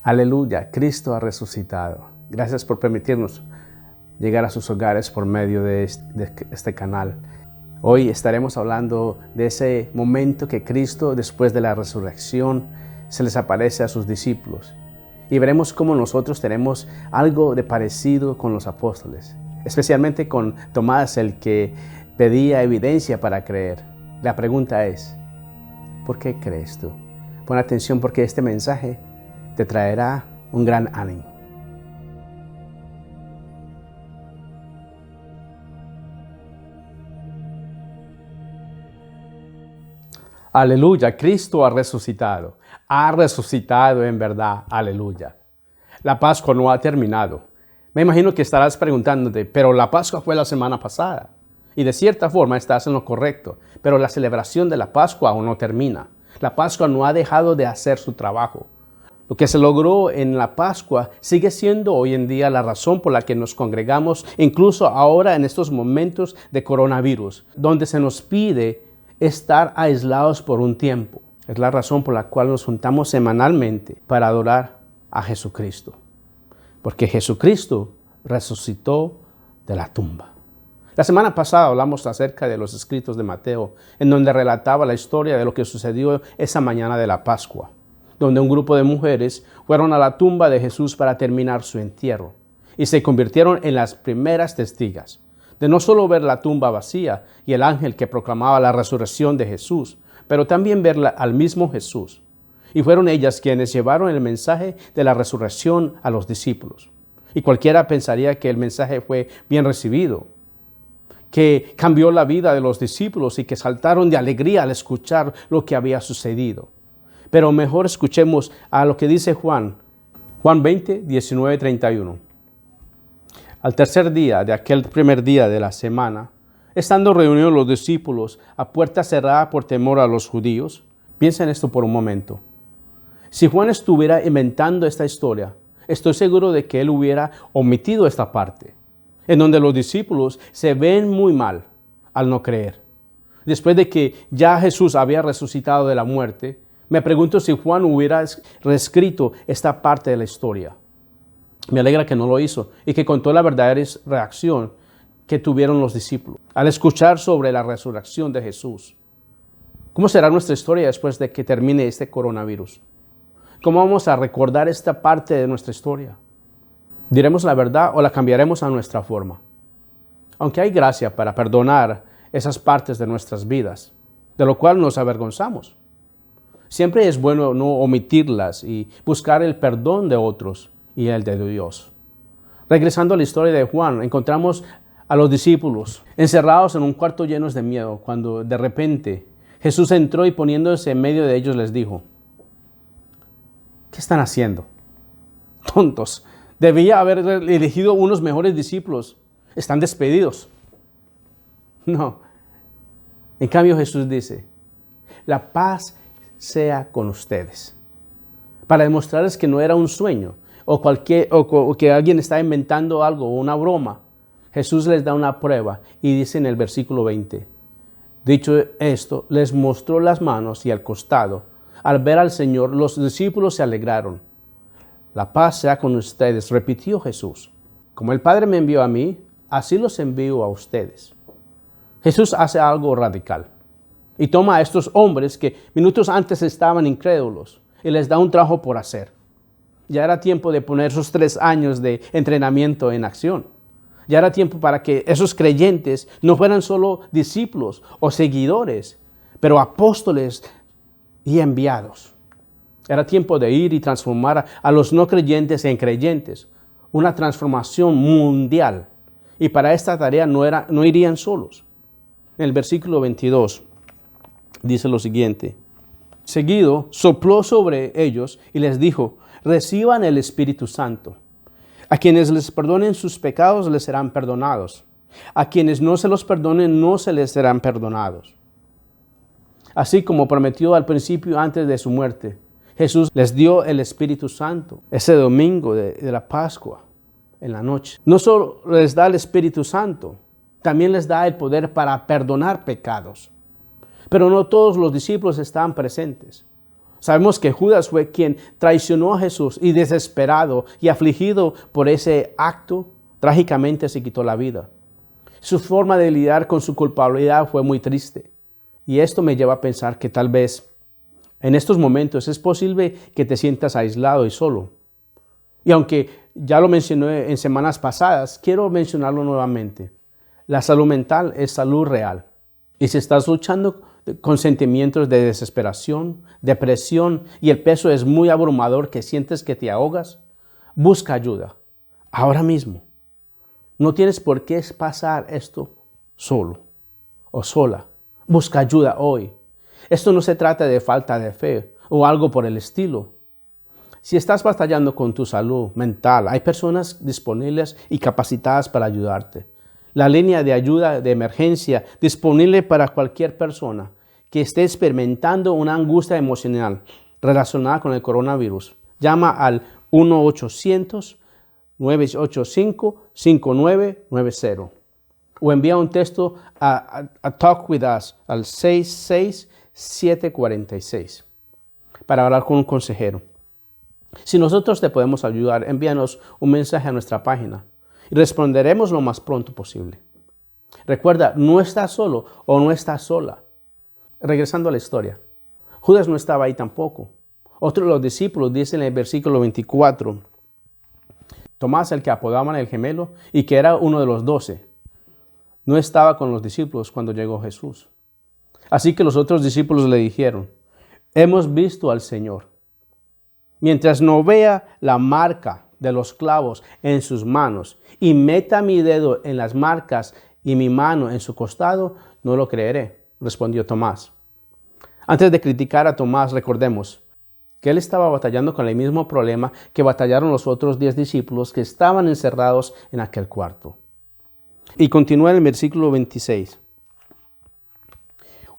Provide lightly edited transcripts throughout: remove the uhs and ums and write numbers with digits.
Aleluya, Cristo ha resucitado. Gracias por permitirnos llegar a sus hogares por medio de este canal. Hoy estaremos hablando de ese momento que Cristo, después de la resurrección, se les aparece a sus discípulos. Y veremos cómo nosotros tenemos algo de parecido con los apóstoles, especialmente con Tomás, el que pedía evidencia para creer. La pregunta es, ¿por qué crees tú? Pon atención porque este mensaje te traerá un gran ánimo. Aleluya, Cristo ha resucitado en verdad, aleluya. La Pascua no ha terminado. Me imagino que estarás preguntándote, pero la Pascua fue la semana pasada. Y de cierta forma estás en lo correcto, pero la celebración de la Pascua aún no termina. La Pascua no ha dejado de hacer su trabajo. Lo que se logró en la Pascua sigue siendo hoy en día la razón por la que nos congregamos, incluso ahora en estos momentos de coronavirus, donde se nos pide estar aislados por un tiempo. Es la razón por la cual nos juntamos semanalmente para adorar a Jesucristo. Porque Jesucristo resucitó de la tumba. La semana pasada hablamos acerca de los escritos de Mateo, en donde relataba la historia de lo que sucedió esa mañana de la Pascua, donde un grupo de mujeres fueron a la tumba de Jesús para terminar su entierro y se convirtieron en las primeras testigas de no solo ver la tumba vacía y el ángel que proclamaba la resurrección de Jesús, pero también ver al mismo Jesús. Y fueron ellas quienes llevaron el mensaje de la resurrección a los discípulos. Y cualquiera pensaría que el mensaje fue bien recibido, que cambió la vida de los discípulos y que saltaron de alegría al escuchar lo que había sucedido. Pero mejor escuchemos a lo que dice Juan 20, 19, 31. Al tercer día de aquel primer día de la semana, estando reunidos los discípulos a puerta cerrada por temor a los judíos, piensa en esto por un momento. Si Juan estuviera inventando esta historia, estoy seguro de que él hubiera omitido esta parte, en donde los discípulos se ven muy mal al no creer. Después de que ya Jesús había resucitado de la muerte, me pregunto si Juan hubiera reescrito esta parte de la historia. Me alegra que no lo hizo y que contó la verdadera reacción que tuvieron los discípulos al escuchar sobre la resurrección de Jesús. ¿Cómo será nuestra historia después de que termine este coronavirus? ¿Cómo vamos a recordar esta parte de nuestra historia? ¿Diremos la verdad o la cambiaremos a nuestra forma? Aunque hay gracia para perdonar esas partes de nuestras vidas, de lo cual nos avergonzamos. Siempre es bueno no omitirlas y buscar el perdón de otros y el de Dios. Regresando a la historia de Juan, encontramos a los discípulos encerrados en un cuarto llenos de miedo, cuando de repente Jesús entró y poniéndose en medio de ellos les dijo, ¿qué están haciendo? Tontos. Debía haber elegido unos mejores discípulos. Están despedidos. No. En cambio Jesús dice, la paz sea con ustedes. Para demostrarles que no era un sueño o que alguien está inventando algo o una broma. Jesús les da una prueba y dice en el versículo 20, dicho esto, les mostró las manos y el costado. Al ver al Señor, los discípulos se alegraron. La paz sea con ustedes, repitió Jesús. Como el Padre me envió a mí, así los envío a ustedes. Jesús hace algo radical y toma a estos hombres que minutos antes estaban incrédulos y les da un trabajo por hacer. Ya era tiempo de poner esos 3 años de entrenamiento en acción. Ya era tiempo para que esos creyentes no fueran solo discípulos o seguidores, pero apóstoles y enviados. Era tiempo de ir y transformar a los no creyentes en creyentes. Una transformación mundial. Y para esta tarea no irían solos. En el versículo 22 dice lo siguiente. Seguido, sopló sobre ellos y les dijo, reciban el Espíritu Santo. A quienes les perdonen sus pecados les serán perdonados. A quienes no se los perdonen no se les serán perdonados. Así como prometió al principio antes de su muerte, Jesús les dio el Espíritu Santo ese domingo de la Pascua en la noche. No solo les da el Espíritu Santo, también les da el poder para perdonar pecados. Pero no todos los discípulos estaban presentes. Sabemos que Judas fue quien traicionó a Jesús y desesperado y afligido por ese acto, trágicamente se quitó la vida. Su forma de lidiar con su culpabilidad fue muy triste. Y esto me lleva a pensar que tal vez en estos momentos es posible que te sientas aislado y solo. Y aunque ya lo mencioné en semanas pasadas, quiero mencionarlo nuevamente. La salud mental es salud real. Y si estás luchando con sentimientos de desesperación, depresión y el peso es muy abrumador que sientes que te ahogas, busca ayuda. Ahora mismo. No tienes por qué pasar esto solo o sola. Busca ayuda hoy. Esto no se trata de falta de fe o algo por el estilo. Si estás batallando con tu salud mental, hay personas disponibles y capacitadas para ayudarte. La línea de ayuda de emergencia disponible para cualquier persona que esté experimentando una angustia emocional relacionada con el coronavirus. Llama al 1-800-985-5990 o envía un texto a Talk With Us al 66746 para hablar con un consejero. Si nosotros te podemos ayudar, envíanos un mensaje a nuestra página y responderemos lo más pronto posible. Recuerda, no estás solo o no estás sola. Regresando a la historia, Judas no estaba ahí tampoco. Otro de los discípulos dice en el versículo 24, Tomás, el que apodaban el gemelo y que era uno de los 12, no estaba con los discípulos cuando llegó Jesús. Así que los otros discípulos le dijeron, hemos visto al Señor. Mientras no vea la marca de los clavos en sus manos y meta mi dedo en las marcas y mi mano en su costado, no lo creeré, respondió Tomás. Antes de criticar a Tomás, recordemos que él estaba batallando con el mismo problema que batallaron los otros 10 discípulos que estaban encerrados en aquel cuarto. Y continúa en el versículo 26.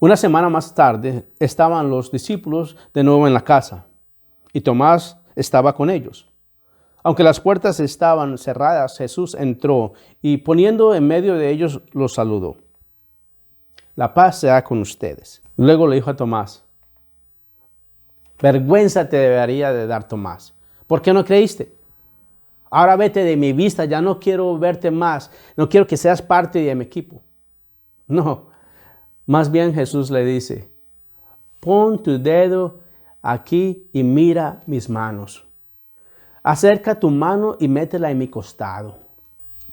Una semana más tarde estaban los discípulos de nuevo en la casa y Tomás estaba con ellos. Aunque las puertas estaban cerradas, Jesús entró y poniendo en medio de ellos los saludó. La paz sea con ustedes. Luego le dijo a Tomás, vergüenza te debería de dar, Tomás. ¿Por qué no creíste? Ahora vete de mi vista, ya no quiero verte más. No quiero que seas parte de mi equipo. No, más bien Jesús le dice, pon tu dedo aquí y mira mis manos. Acerca tu mano y métela en mi costado.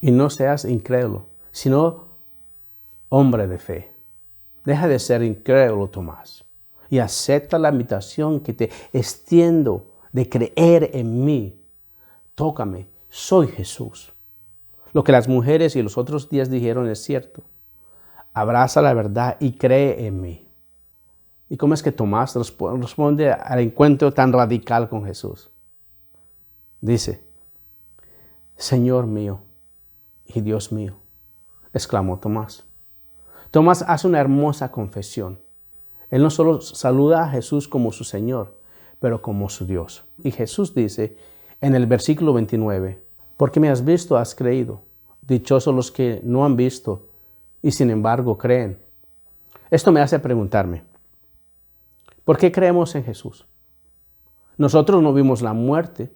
Y no seas incrédulo, sino hombre de fe. Deja de ser incrédulo, Tomás, y acepta la invitación que te extiendo de creer en mí. Tócame, soy Jesús. Lo que las mujeres y los otros 10 dijeron es cierto. Abraza la verdad y cree en mí. ¿Y cómo es que Tomás responde al encuentro tan radical con Jesús? Dice, Señor mío y Dios mío, exclamó Tomás. Tomás hace una hermosa confesión. Él no solo saluda a Jesús como su Señor, pero como su Dios. Y Jesús dice en el versículo 29, porque me has visto, has creído. Dichosos los que no han visto y sin embargo creen. Esto me hace preguntarme, ¿por qué creemos en Jesús? Nosotros no vimos la muerte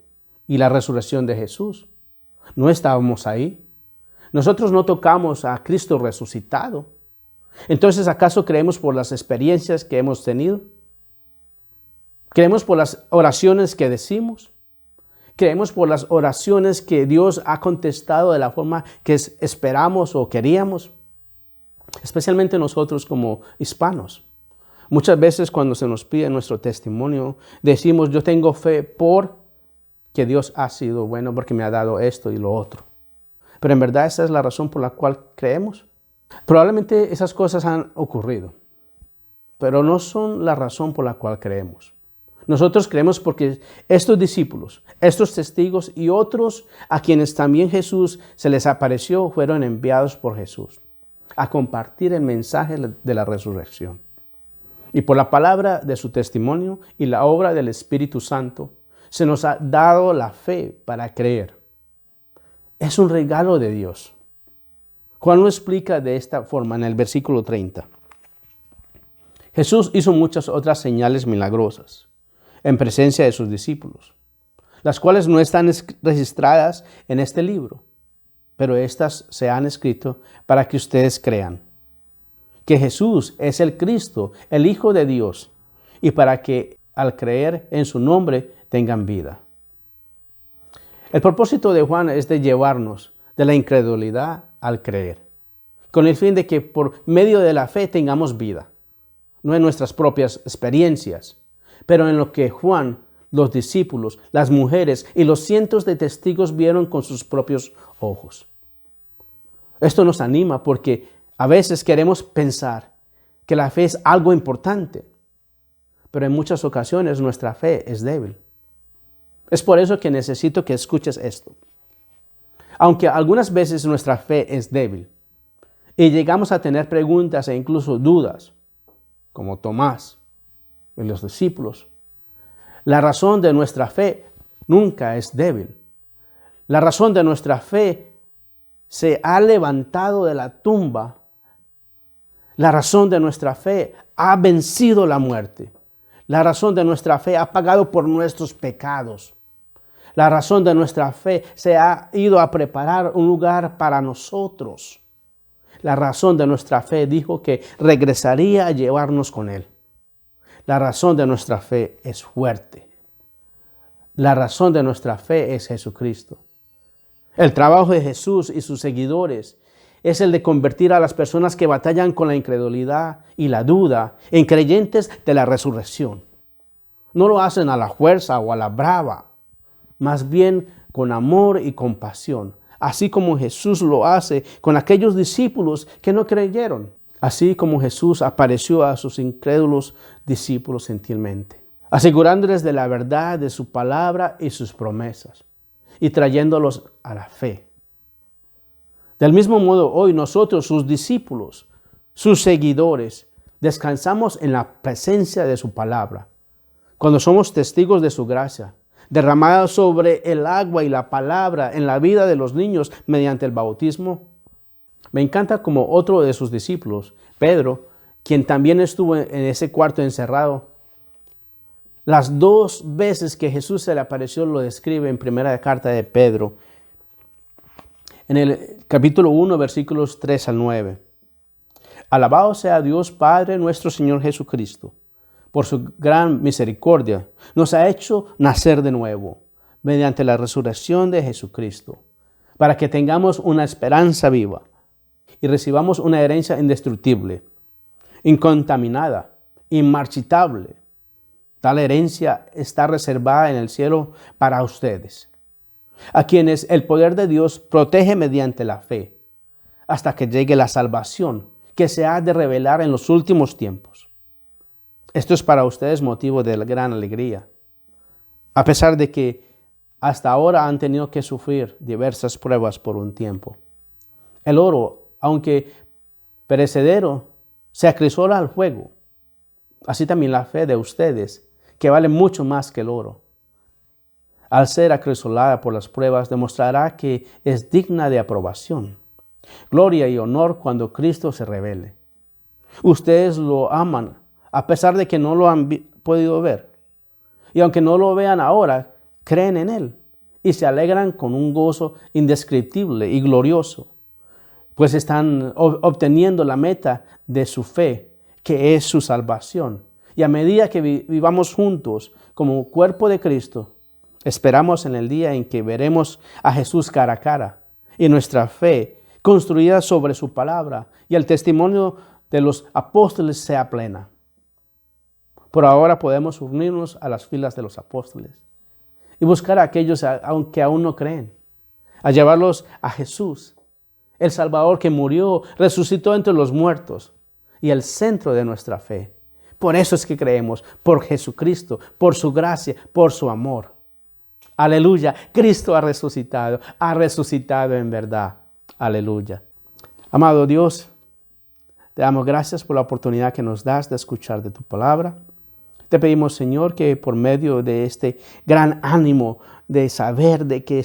y la resurrección de Jesús. No estábamos ahí. Nosotros no tocamos a Cristo resucitado. Entonces, ¿acaso creemos por las experiencias que hemos tenido? ¿Creemos por las oraciones que decimos? ¿Creemos por las oraciones que Dios ha contestado de la forma que esperamos o queríamos? Especialmente nosotros como hispanos. Muchas veces cuando se nos pide nuestro testimonio, decimos, yo tengo fe porque Dios ha sido bueno, porque me ha dado esto y lo otro. Pero en verdad esa es la razón por la cual creemos. Probablemente esas cosas han ocurrido, pero no son la razón por la cual creemos. Nosotros creemos porque estos discípulos, estos testigos y otros a quienes también Jesús se les apareció fueron enviados por Jesús a compartir el mensaje de la resurrección. Y por la palabra de su testimonio y la obra del Espíritu Santo, se nos ha dado la fe para creer. Es un regalo de Dios. Juan lo explica de esta forma en el versículo 30. Jesús hizo muchas otras señales milagrosas, en presencia de sus discípulos, las cuales no están registradas en este libro, pero estas se han escrito para que ustedes crean que Jesús es el Cristo, el Hijo de Dios, y para que al creer en su nombre tengan vida. El propósito de Juan es de llevarnos de la incredulidad al creer, con el fin de que por medio de la fe tengamos vida, no en nuestras propias experiencias, pero en lo que Juan, los discípulos, las mujeres y los cientos de testigos vieron con sus propios ojos. Esto nos anima porque a veces queremos pensar que la fe es algo importante, pero en muchas ocasiones nuestra fe es débil. Es por eso que necesito que escuches esto. Aunque algunas veces nuestra fe es débil y llegamos a tener preguntas e incluso dudas, como Tomás y los discípulos, la razón de nuestra fe nunca es débil. La razón de nuestra fe se ha levantado de la tumba. La razón de nuestra fe ha vencido la muerte. La razón de nuestra fe ha pagado por nuestros pecados. La razón de nuestra fe se ha ido a preparar un lugar para nosotros. La razón de nuestra fe dijo que regresaría a llevarnos con Él. La razón de nuestra fe es fuerte. La razón de nuestra fe es Jesucristo. El trabajo de Jesús y sus seguidores es el de convertir a las personas que batallan con la incredulidad y la duda en creyentes de la resurrección. No lo hacen a la fuerza o a la brava, más bien con amor y compasión, así como Jesús lo hace con aquellos discípulos que no creyeron, así como Jesús apareció a sus incrédulos discípulos gentilmente, asegurándoles de la verdad de su palabra y sus promesas, y trayéndolos a la fe. Del mismo modo, hoy nosotros, sus discípulos, sus seguidores, descansamos en la presencia de su palabra, cuando somos testigos de su gracia, derramada sobre el agua y la palabra en la vida de los niños mediante el bautismo. Me encanta como otro de sus discípulos, Pedro, quien también estuvo en ese cuarto encerrado. Las 2 veces que Jesús se le apareció lo describe en primera carta de Pedro, en el capítulo 1, versículos 3 al 9. Alabado sea Dios Padre nuestro Señor Jesucristo. Por su gran misericordia, nos ha hecho nacer de nuevo, mediante la resurrección de Jesucristo, para que tengamos una esperanza viva y recibamos una herencia indestructible, incontaminada, inmarchitable. Tal herencia está reservada en el cielo para ustedes, a quienes el poder de Dios protege mediante la fe, hasta que llegue la salvación que se ha de revelar en los últimos tiempos. Esto es para ustedes motivo de gran alegría, a pesar de que hasta ahora han tenido que sufrir diversas pruebas por un tiempo. El oro, aunque perecedero, se acrisola al fuego. Así también la fe de ustedes, que vale mucho más que el oro, al ser acrisolada por las pruebas, demostrará que es digna de aprobación, gloria y honor cuando Cristo se revele. Ustedes lo aman, a pesar de que no lo han podido ver. Y aunque no lo vean ahora, creen en Él y se alegran con un gozo indescriptible y glorioso, pues están obteniendo la meta de su fe, que es su salvación. Y a medida que vivamos juntos como cuerpo de Cristo, esperamos en el día en que veremos a Jesús cara a cara, y nuestra fe, construida sobre su palabra y el testimonio de los apóstoles, sea plena. Por ahora podemos unirnos a las filas de los apóstoles y buscar a aquellos que aún no creen, a llevarlos a Jesús, el Salvador que murió, resucitó entre los muertos y el centro de nuestra fe. Por eso es que creemos, por Jesucristo, por su gracia, por su amor. Aleluya, Cristo ha resucitado en verdad. Aleluya. Amado Dios, te damos gracias por la oportunidad que nos das de escuchar de tu palabra. Te pedimos, Señor, que por medio de este gran ánimo de saber de que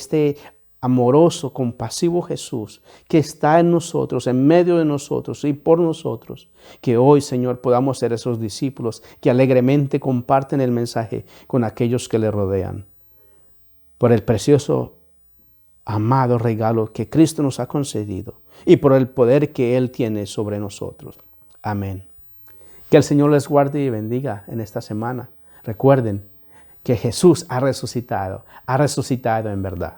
amoroso, compasivo Jesús que está en nosotros, en medio de nosotros y por nosotros. Que hoy, Señor, podamos ser esos discípulos que alegremente comparten el mensaje con aquellos que le rodean. Por el precioso, amado regalo que Cristo nos ha concedido y por el poder que Él tiene sobre nosotros. Amén. Que el Señor les guarde y bendiga en esta semana. Recuerden que Jesús ha resucitado en verdad.